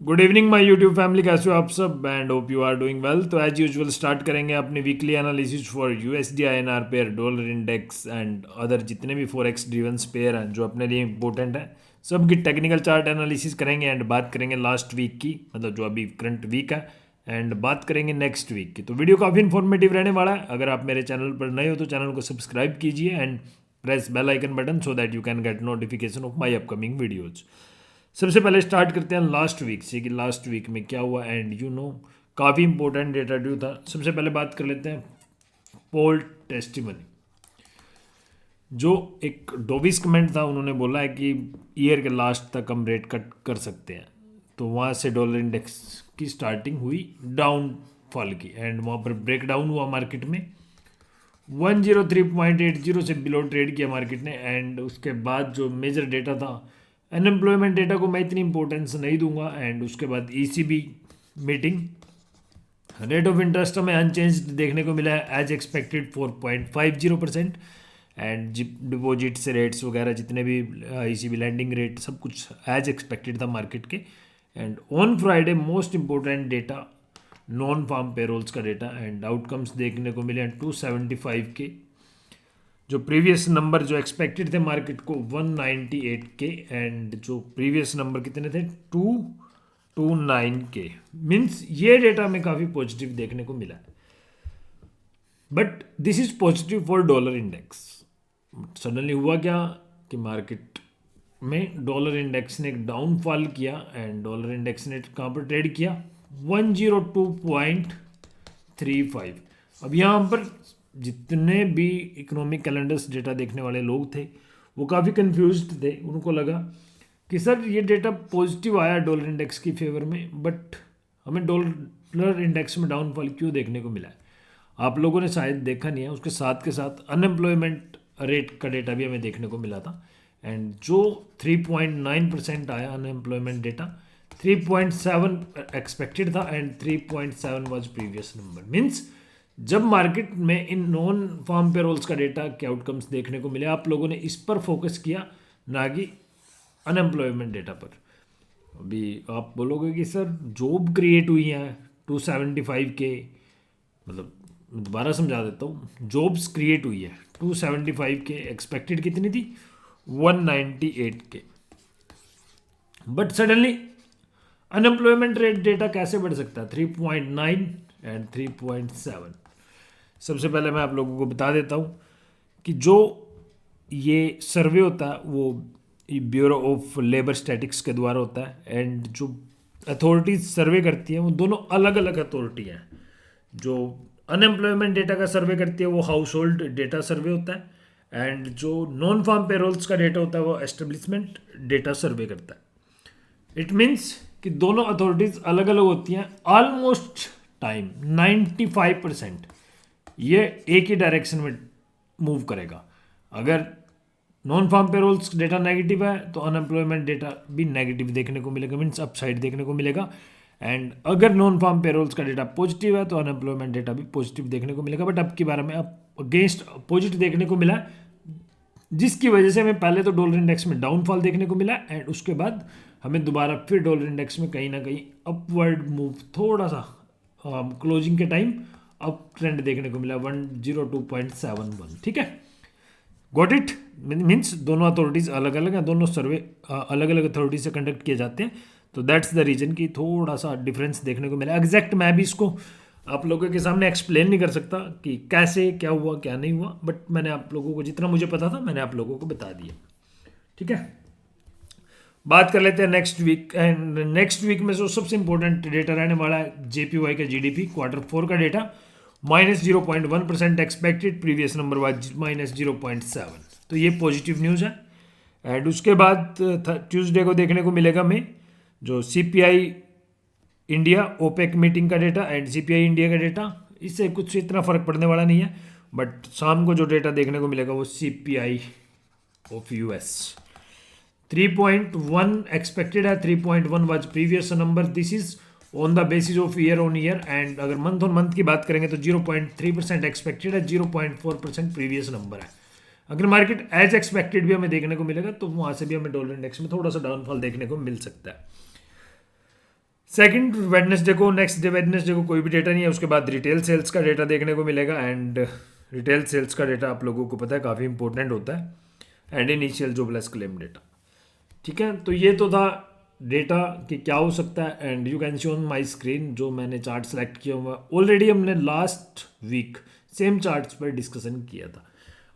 Good evening my YouTube family, कैसे हो आप सब and hope you are doing well. तो एज यूजुअल स्टार्ट करेंगे अपनी weekly analysis for USD INR pair, dollar index and other जितने भी फॉरेक्स ड्रिवन पेयर हैं जो अपने लिए इंपॉर्टेंट है। सबकी टेक्निकल चार्ट एनालिसिस करेंगे एंड बात करेंगे लास्ट वीक की, मतलब जो अभी करंट वीक है, एंड बात करेंगे नेक्स्ट वीक की। तो वीडियो काफ़ी इन्फॉर्मेटिव रहने वाला है। अगर आप मेरे चैनल पर नए हो तो चैनल को सब्सक्राइब कीजिए and press bell icon button so that you can get notification of my upcoming videos. सबसे पहले स्टार्ट करते हैं लास्ट वीक से कि लास्ट वीक में क्या हुआ एंड काफ़ी इंपॉर्टेंट डेटा ड्यू था। सबसे पहले बात कर लेते हैं पोल टेस्टिमनी। जो एक डोविस कमेंट था, उन्होंने बोला है कि ईयर के लास्ट तक हम रेट कट कर सकते हैं। तो वहाँ से डॉलर इंडेक्स की स्टार्टिंग हुई डाउनफॉल की एंड वहाँ पर ब्रेक डाउन हुआ मार्केट में। 103.80 से बिलो ट्रेड किया मार्केट ने एंड उसके बाद जो मेजर डेटा था, अनएम्प्लॉयमेंट डेटा को मैं इतनी इंपॉर्टेंस नहीं दूंगा एंड उसके बाद ECB meeting. Rate of interest हमें अनचेंज देखने को मिला है एज एक्सपेक्टेड 4.50%। एंड डिपॉजिट से रेट्स वगैरह जितने भी ईसीबी लैंडिंग रेट सब कुछ एज एक्सपेक्टेड था मार्केट के। And on Friday most important data non farm payrolls का डेटा एंड आउटकम्स देखने को मिले 275 के। जो प्रीवियस नंबर जो एक्सपेक्टेड थे मार्केट को 198 के एंड जो प्रीवियस नंबर कितने थे 229 के। मीन्स ये डेटा में काफ़ी पॉजिटिव देखने को मिला है, but this is positive for dollar index. Suddenly हुआ क्या कि मार्केट में डॉलर इंडेक्स ने एक डाउनफॉल किया एंड डॉलर इंडेक्स ने कहाँ पर ट्रेड किया 102.35। अब यहाँ पर जितने भी इकोनॉमिक कैलेंडर्स डेटा देखने वाले लोग थे वो काफ़ी कंफ्यूज्ड थे। उनको लगा कि सर ये डेटा पॉजिटिव आया डॉलर इंडेक्स की फेवर में, बट हमें डॉलर इंडेक्स में डाउनफॉल क्यों देखने को मिला है। आप लोगों ने शायद देखा नहीं है, उसके साथ के साथ अनएम्प्लॉयमेंट रेट का डेटा भी हमें देखने को मिला था एंड जो 3.9% आया अनएम्प्लॉयमेंट डेटा, 3.7 एक्सपेक्टेड था and 3.7 was previous number. Means जब मार्केट में इन नॉन फार्म पेरोल्स का डेटा के आउटकम्स देखने को मिले, आप लोगों ने इस पर फोकस किया ना कि अनएम्प्लॉयमेंट डेटा पर। अभी आप बोलोगे कि सर जॉब क्रिएट हुई हैं 275 के, मतलब दोबारा समझा देता हूँ, जॉब्स क्रिएट हुई है 275 के, एक्सपेक्टेड कितनी थी 198 के। But suddenly unemployment rate data कैसे बढ़ सकता है 3.9 एंड 3.7। सबसे पहले मैं आप लोगों को बता देता हूँ कि जो ये सर्वे होता है वो ब्यूरो ऑफ लेबर स्टैटिक्स के द्वारा होता है एंड जो अथॉरिटीज सर्वे करती हैं वो दोनों अलग अलग अथॉरिटी हैं। जो अनएम्प्लॉयमेंट डेटा का सर्वे करती है वो हाउस होल्ड डेटा सर्वे होता है एंड जो नॉन फार्म पेरोल्स का डेटा होता है वो एस्टेब्लिशमेंट डेटा सर्वे करता है। इट मीन्स कि दोनों अथॉरिटीज़ अलग अलग होती हैं। ऑलमोस्ट टाइम 95% ये एक ही डायरेक्शन में मूव करेगा। अगर non farm payrolls data negative है तो अनएम्प्लॉयमेंट डेटा भी नेगेटिव देखने को मिलेगा, मीन्स अपसाइड देखने को मिलेगा। एंड अगर नॉन फार्म पेरोल्स का डेटा पॉजिटिव है तो अनएम्प्लॉयमेंट डेटा भी पॉजिटिव देखने को मिलेगा। बट अब की बार में अब अगेंस्ट पॉजिटिव देखने को मिला, जिसकी वजह से हमें पहले तो डॉलर इंडेक्स में डाउनफॉल देखने को मिला एंड उसके बाद हमें दोबारा फिर डॉलर इंडेक्स में कहीं ना कहीं अपवर्ड मूव, थोड़ा सा क्लोजिंग के टाइम अप ट्रेंड देखने को मिला 102.71। ठीक है, गॉट इट। मीन्स दोनों अथॉरिटीज़ अलग अलग हैं, दोनों सर्वे अलग अलग अथॉरिटी से कंडक्ट किए जाते हैं। तो दैट्स द रीजन कि थोड़ा सा डिफरेंस देखने को मिला। एग्जैक्ट मैं भी इसको आप लोगों के सामने एक्सप्लेन नहीं कर सकता कि कैसे क्या हुआ क्या नहीं हुआ, बट मैंने आप लोगों को जितना मुझे पता था मैंने आप लोगों को बता दिया। ठीक है, बात कर लेते हैं next week and next week में जो सबसे इंपॉर्टेंट डेटा रहने वाला है जेपीवाई का जीडीपी Q4 का data -0.1% expected, previous number was -0.7। तो ये पॉजिटिव न्यूज़ है। एंड उसके बाद ट्यूसडे को देखने को मिलेगा हमें जो सीपीआई इंडिया ओपेक मीटिंग का डेटा एंड सीपीआई इंडिया का डेटा। इससे कुछ इतना फर्क पड़ने वाला नहीं है, बट शाम को जो डेटा देखने को मिलेगा वो सीपीआई ऑफ यूएस 3.1 एक्सपेक्टेड है, 3.1 was previous number. This is on the basis of year on year and अगर मंथ ऑन मंथ की बात करेंगे तो 0.3% एक्सपेक्टेड है, 0.4% प्रीवियस नंबर है। अगर मार्केट एज एक्सपेक्टेड भी हमें देखने को मिलेगा तो वहाँ से भी हमें डॉलर इंडेक्स में थोड़ा सा डाउनफॉल देखने को मिल सकता है। सेकंड वेडनेसडे को, नेक्स्ट डे वेडनेसडे को कोई भी डेटा नहीं है, उसके बाद रिटेल सेल्स का डेटा देखने को मिलेगा। एंड रिटेल सेल्स का डेटा आप लोगों को पता है काफ़ी इंपॉर्टेंट होता है। एंड इनिशियल जोबलेस क्लेम डेटा, ठीक है। तो ये तो था डेटा कि क्या हो सकता है। And you can see on my screen जो मैंने चार्ट सेलेक्ट किया हुआ, ऑलरेडी हमने लास्ट वीक सेम चार्ट्स पर डिस्कशन किया था।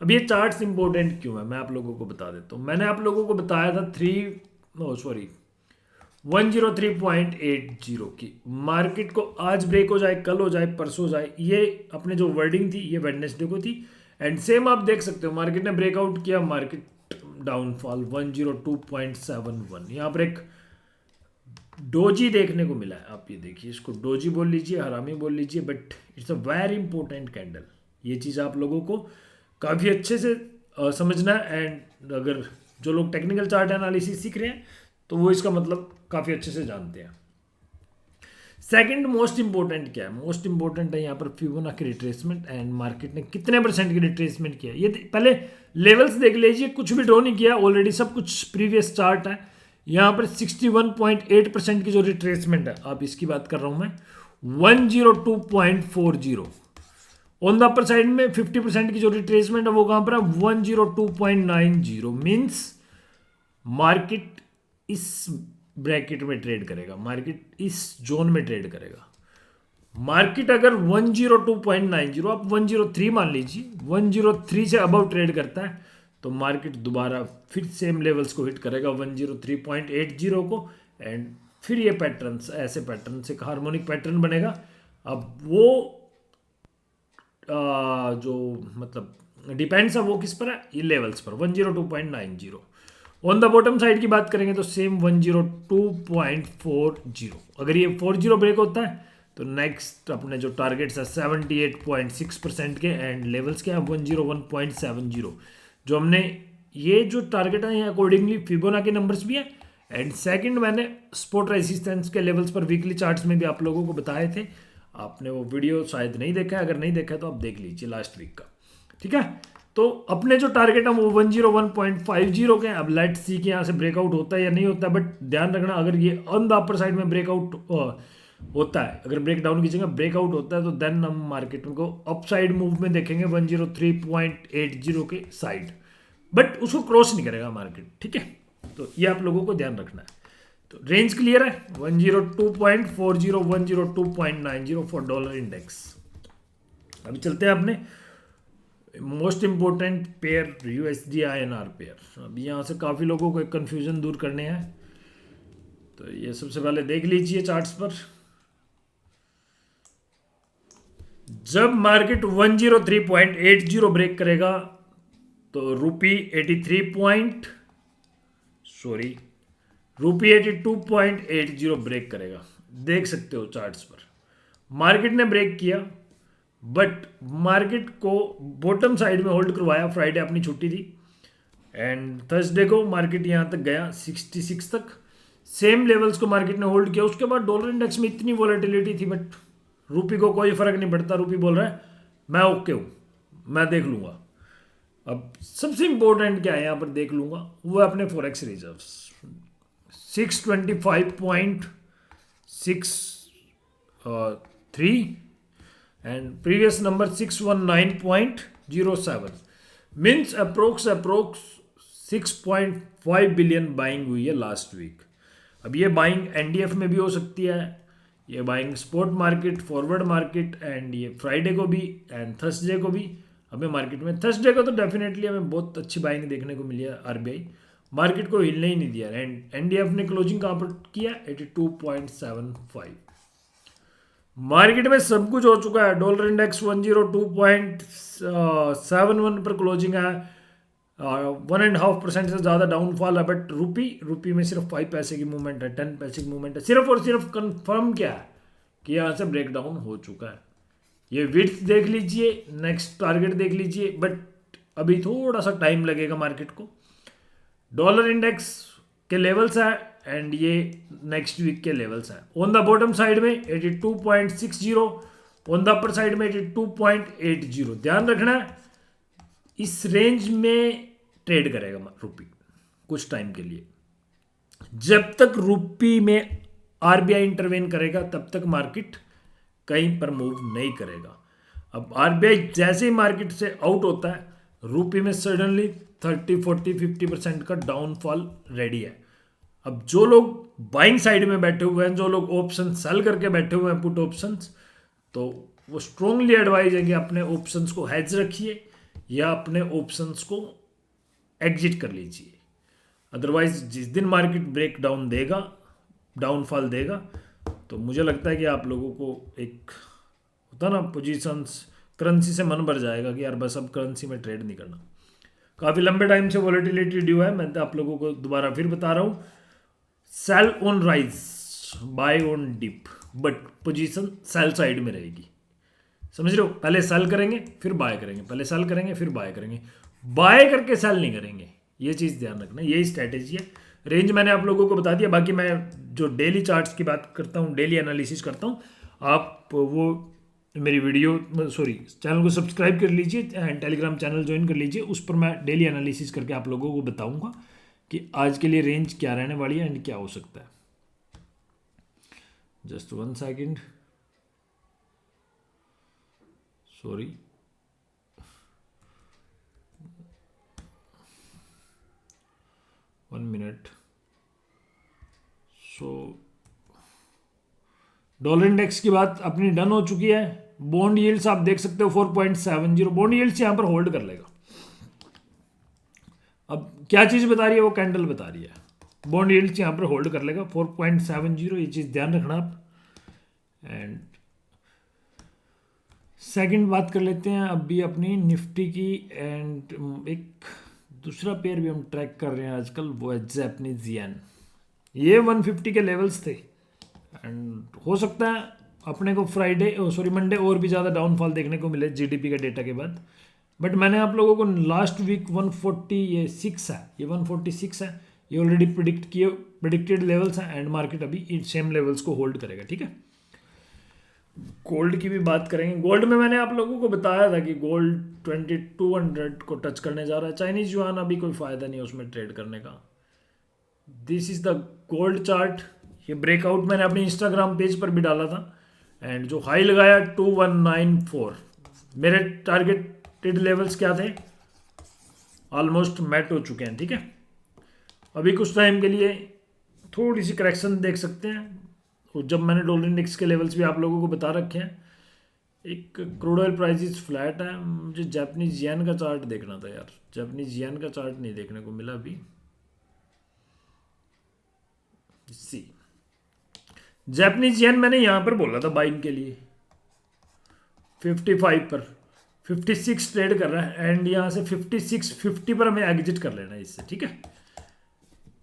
अब ये चार्ट्स इंपॉर्टेंट क्यों है मैं आप लोगों को बता देता हूँ। मैंने आप लोगों को बताया था 103.80 की मार्केट को आज ब्रेक हो जाए, कल हो जाए, परसों हो जाए, ये अपने जो वर्डिंग थी ये वेडनेसडे को थी। एंड सेम आप देख सकते हो मार्केट ने ब्रेकआउट किया, मार्केट डाउनफॉल 102.71। यहाँ पर एक डोजी देखने को मिला है, आप ये देखिए, इसको डोजी बोल लीजिए, हरामी बोल लीजिए, but it's a very important candle. ये चीज़ आप लोगों को काफ़ी अच्छे से समझना है। एंड अगर जो लोग टेक्निकल चार्ट एनालिसिस सीख रहे हैं तो वो इसका मतलब काफ़ी अच्छे से जानते हैं। सेकंड मोस्ट इंपॉर्टेंट क्या है, मोस्ट इंपॉर्टेंट है यहाँ पर फिबोनाची रिट्रेसमेंट। एंड मार्केट ने कितने परसेंट की रिट्रेसमेंट किया, ये पहले लेवल्स देख लीजिए, कुछ भी ड्रॉ नहीं किया, ऑलरेडी सब कुछ प्रीवियस चार्ट है। यहाँ पर 61.8% की जो रिट्रेसमेंट है, आप इसकी बात कर रहा हूँ मैं, 102.40। ऑन द अपर साइड में 50% की जो रिट्रेसमेंट है वो कहाँ पर है, 102.90। मीन्स मार्केट इस ब्रैकेट में ट्रेड करेगा, मार्केट इस जोन में ट्रेड करेगा। मार्केट अगर 102.90, आप 103 मान लीजिए, 103 से अबव ट्रेड करता है तो मार्केट दोबारा फिर सेम लेवल्स को हिट करेगा 103.80 को। एंड फिर ये पैटर्न्स, ऐसे पैटर्न से एक हार्मोनिक पैटर्न बनेगा। अब वो जो मतलब डिपेंड्स है वो किस पर है, ये लेवल्स पर 102.90। ऑन द बॉटम साइड की बात करेंगे तो सेम 102.40। अगर ये 40 ब्रेक होता है तो नेक्स्ट अपने जो टारगेट्स है 78.6% के, एंड लेवल्स के हैं 101.70। जो हमने ये जो टारगेट है अकॉर्डिंगली फिबोनाची नंबर्स भी है। एंड सेकंड मैंने स्पॉट रेजिस्टेंस के लेवल्स पर वीकली चार्ट्स में भी आप लोगों को बताए थे। आपने वो वीडियो शायद नहीं देखा है, अगर नहीं देखा है तो आप देख लीजिए लास्ट वीक का, ठीक है। तो अपने जो टारगेट है वो 101.50 के। अब लेट सी कि यहाँ से ब्रेकआउट होता है या नहीं होता है, बट ध्यान रखना अगर ये ऑन द अपर साइड में ब्रेकआउट होता है, अगर ब्रेक डाउन की जगह ब्रेकआउट होता है तो देन हम मार्केट को अप साइड मूव में देखेंगे 103.80 के साइड, बट उसको क्रॉस नहीं करेगा मार्केट, ठीक है। तो ये आप लोगों को ध्यान रखना है। तो रेंज क्लियर है, 102.40 102.90 फॉर डॉलर इंडेक्स। अभी चलते हैं अपने most important pair USD INR pair. अब यहाँ से काफ़ी लोगों को एक कन्फ्यूजन दूर करने हैं, तो ये सबसे पहले देख लीजिए चार्ट्स पर। जब मार्केट 103.80 ब्रेक करेगा तो रूपी 82.80 ब्रेक करेगा, देख सकते हो चार्ट्स पर। मार्केट ने ब्रेक किया, बट मार्केट को बॉटम साइड में होल्ड करवाया। फ्राइडे अपनी छुट्टी थी एंड थर्सडे को मार्केट यहाँ तक गया 66 तक, सेम लेवल्स को मार्केट ने होल्ड किया। उसके बाद डॉलर इंडेक्स में इतनी वॉलेटिलिटी थी, बट रूपी को कोई फर्क नहीं पड़ता। रूपी बोल रहा है मैं ओके हूँ, मैं देख लूँगा। अब सबसे इंपॉर्टेंट क्या है यहाँ पर देख लूँगा, वो है अपने forex reserves. 625.63 and previous number 619.07, means approx 6.5 billion buying हुई है लास्ट वीक। अब ये बाइंग NDF में भी हो सकती है, ये buying spot market, forward market, and ये फ्राइडे को भी एंड थर्सडे को भी हमें मार्केट में। थर्सडे को तो डेफिनेटली हमें बहुत अच्छी बाइंग देखने को मिली है। RBI मार्केट को हिलने ही नहीं दिया। एंड NDF ने क्लोजिंग कहाँ पर किया, 82.75। मार्केट में सब कुछ हो चुका है। डॉलर इंडेक्स 102.71 पर क्लोजिंग है, 1.5% से ज़्यादा डाउनफॉल है। बट रूपी में सिर्फ 5 पैसे की मूवमेंट है, 10 पैसे की मूवमेंट है। सिर्फ और सिर्फ कंफर्म क्या है कि यहाँ से ब्रेकडाउन हो चुका है। ये विड्थ देख लीजिए, नेक्स्ट टारगेट देख लीजिए, बट अभी थोड़ा सा टाइम लगेगा मार्केट को। डॉलर इंडेक्स के लेवल्स है एंड ये नेक्स्ट वीक के लेवल्स हैं। ऑन द बॉटम साइड में 82.60, ऑन द अपर साइड में 82.80। ध्यान रखना है इस रेंज में ट्रेड करेगा रूपी कुछ टाइम के लिए। जब तक रूपी में आरबीआई इंटरवेन करेगा तब तक मार्केट कहीं पर मूव नहीं करेगा। अब आरबीआई जैसे ही मार्केट से आउट होता है, रुपये में सडनली 30, 40, 50% का डाउनफॉल रेडी है। अब जो लोग बाइंग साइड में बैठे हुए हैं, जो लोग ऑप्शन सेल करके बैठे हुए हैं पुट ऑप्शंस, तो वो स्ट्रोंगली एडवाइज है कि अपने ऑप्शंस को हेज रखिए या अपने ऑप्शंस को एग्जिट कर लीजिए। अदरवाइज जिस दिन मार्केट ब्रेक डाउन देगा, डाउनफॉल देगा, तो मुझे लगता है कि आप लोगों को एक होता ना पोजीशंस, करेंसी से मन भर जाएगा कि यार बस अब करेंसी में ट्रेड नहीं करना। काफ़ी लंबे टाइम से वॉलेटिलिटी ड्यू है। मैं तो आप लोगों को दोबारा फिर बता रहा हूँ, sell on rise, buy on dip, but position sell side में रहेगी। समझ रहे हो? पहले सेल करेंगे फिर बाय करेंगे, पहले सेल करेंगे फिर बाय करेंगे, बाय करके सेल नहीं करेंगे। ये चीज़ ध्यान रखना, यही स्ट्रैटेजी है। रेंज मैंने आप लोगों को बता दिया। बाकी मैं जो डेली चार्ट्स की बात करता हूँ, डेली एनालिसिस करता हूँ, आप वो मेरी वीडियो चैनल को सब्सक्राइब कर लीजिए एंड टेलीग्राम चैनल ज्वाइन कर लीजिए। उस पर मैं डेली एनालिसिस करके आप लोगों को बताऊंगा कि आज के लिए रेंज क्या रहने वाली है एंड क्या हो सकता है। Just 1 second, sorry, one minute. Dollar index की बात अपनी डन हो चुकी है। बॉन्ड यील्ड्स आप देख सकते हो 4.70, बॉन्ड यील्ड्स यहां पर होल्ड कर लेगा। अब क्या चीज़ बता रही है? वो कैंडल बता रही है। बॉन्ड यील्ड्स यहां पर होल्ड कर लेगा 4.70, ये चीज़ ध्यान रखना आप। एंड सेकंड बात कर लेते हैं अभी अपनी निफ्टी की। एंड एक दूसरा पेयर भी हम ट्रैक कर रहे हैं आजकल, वो है जैपनीज येन। ये 150 के लेवल्स थे एंड हो सकता है अपने को मंडे और भी ज़्यादा डाउनफॉल देखने को मिले जीडीपी के डेटा के बाद। बट मैंने आप लोगों को लास्ट वीक 146 है, ये 146 है, ये ऑलरेडी प्रिडिक्टेड लेवल्स हैं एंड मार्केट अभी सेम लेवल्स को होल्ड करेगा। ठीक है, गोल्ड की भी बात करेंगे। गोल्ड में मैंने आप लोगों को बताया था कि गोल्ड 2200 को टच करने जा रहा है। चाइनीज युआन अभी कोई फ़ायदा नहीं है उसमें ट्रेड करने का। This is the gold chart. ये ब्रेकआउट मैंने अपने इंस्टाग्राम पेज पर भी डाला था एंड जो हाई लगाया 2194, मेरे टारगेटेड लेवल्स क्या थे, ऑलमोस्ट मैट हो चुके हैं। ठीक है, अभी कुछ टाइम के लिए थोड़ी सी करेक्शन देख सकते हैं। और जब मैंने डॉलर इंडेक्स के लेवल्स भी आप लोगों को बता रखे हैं, एक क्रूड ऑयल प्राइसेस फ्लैट है। मुझे जापानीज येन का चार्ट देखना था यार, जापानीज येन का चार्ट नहीं देखने को मिला अभी। सी जापानीज येन मैंने यहां पर बोला था बाइंग के लिए 55 पर, 56 ट्रेड कर रहा है एंड यहां से 5650 पर हमें एग्जिट कर लेना है इससे। ठीक है,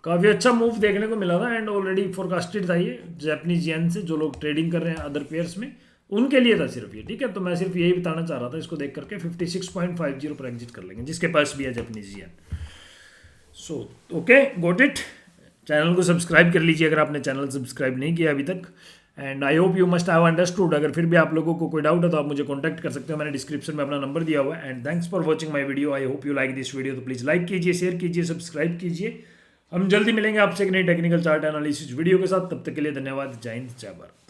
काफ़ी अच्छा मूव देखने को मिला था एंड ऑलरेडी फोरकास्टेड था ये जापानीज येन से। जो लोग ट्रेडिंग कर रहे हैं अदर पेयर्स में, उनके लिए था सिर्फ ये। ठीक है, तो मैं सिर्फ यही बताना चाह रहा था, इसको देख करके 56.50 पर एग्जिट कर लेंगे जिसके पास भी है Japanese yen. So okay, got it. Channel को सब्सक्राइब कर लीजिए अगर आपने चैनल सब्सक्राइब नहीं किया अभी तक। And I hope you must have understood. अगर फिर भी आप लोगों को कोई डाउट है तो आप मुझे कॉन्टैक्ट कर सकते हो, मैंने डिस्क्रिप्शन में अपना नंबर दिया हुआ है। And thanks for watching my video. I hope you like this video. तो प्लीज़ लाइक कीजिए, शेयर कीजिए, सब्सक्राइब कीजिए। हम जल्दी मिलेंगे आपसे एक नई टेक्निकल चार्ट एनालिसिस वीडियो के साथ। तब तक के लिए धन्यवाद। जय हिंद, जय भारत।